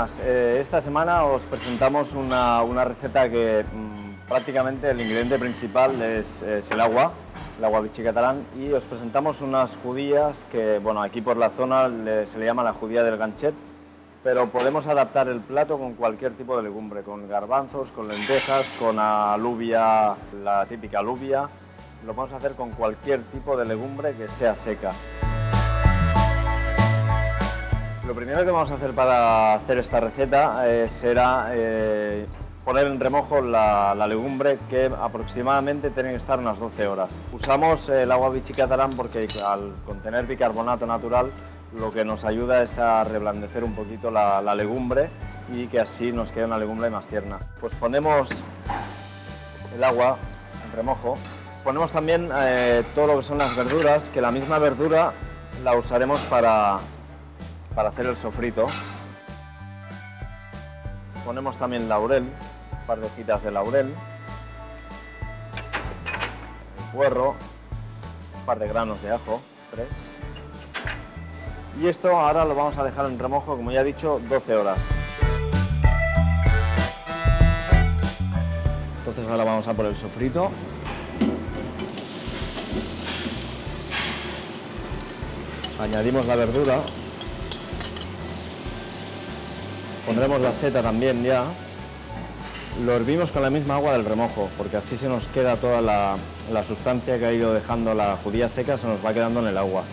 buenas. Esta semana os presentamos una receta que prácticamente el ingrediente principal es el agua bichi catalán, y os presentamos unas judías que, bueno, aquí por la zona se le llama la judía del ganxet, pero podemos adaptar el plato con cualquier tipo de legumbre, con garbanzos, con lentejas, con alubia, la típica alubia. Lo podemos hacer con cualquier tipo de legumbre que sea seca. Lo primero que vamos a hacer para hacer esta receta será poner en remojo la legumbre, que aproximadamente tiene que estar unas 12 horas. Usamos el agua bichi catalán porque al contener bicarbonato natural lo que nos ayuda es a reblandecer un poquito la legumbre y que así nos quede una legumbre más tierna. Pues ponemos el agua en remojo, ponemos también todo lo que son las verduras, que la misma verdura la usaremos para hacer el sofrito. Ponemos también laurel, un par de hojitas de laurel, el puerro, un par de granos de ajo, 3. Y esto ahora lo vamos a dejar en remojo, como ya he dicho, 12 horas. Entonces ahora vamos a por el sofrito. Añadimos la verdura. Pondremos la seta también ya. Lo hervimos con la misma agua del remojo, porque así se nos queda toda la sustancia que ha ido dejando la judía seca, se nos va quedando en el agua.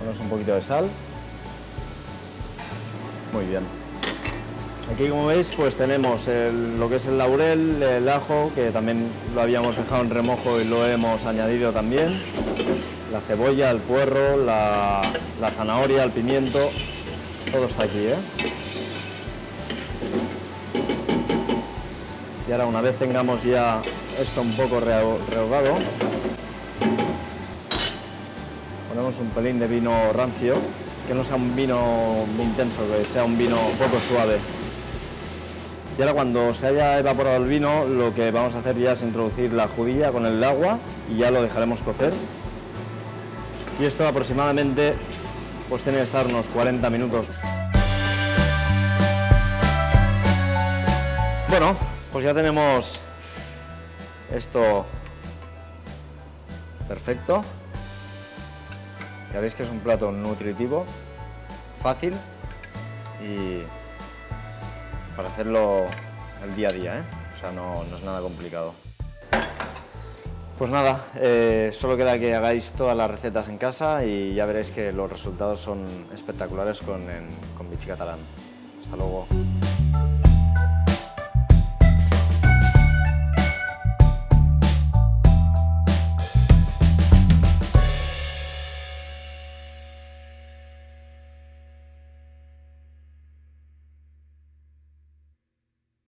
Ponemos un poquito de sal. Muy bien. Aquí, como veis, pues tenemos lo que es el laurel, el ajo, que también lo habíamos dejado en remojo y lo hemos añadido también. La cebolla, el puerro, la zanahoria, el pimiento, todo está aquí, ¿eh? Y ahora, una vez tengamos ya esto un poco rehogado, ponemos un pelín de vino rancio, que no sea un vino muy intenso, que sea un vino un poco suave. Y ahora, cuando se haya evaporado el vino, lo que vamos a hacer ya es introducir la judía con el agua y ya lo dejaremos cocer. Y esto aproximadamente pues tiene que estar unos 40 minutos. Bueno, pues ya tenemos esto perfecto. Ya veis que es un plato nutritivo, fácil y para hacerlo el día a día, ¿eh? O sea, no es nada complicado. Pues nada, solo queda que hagáis todas las recetas en casa y ya veréis que los resultados son espectaculares con bichi catalán. Hasta luego.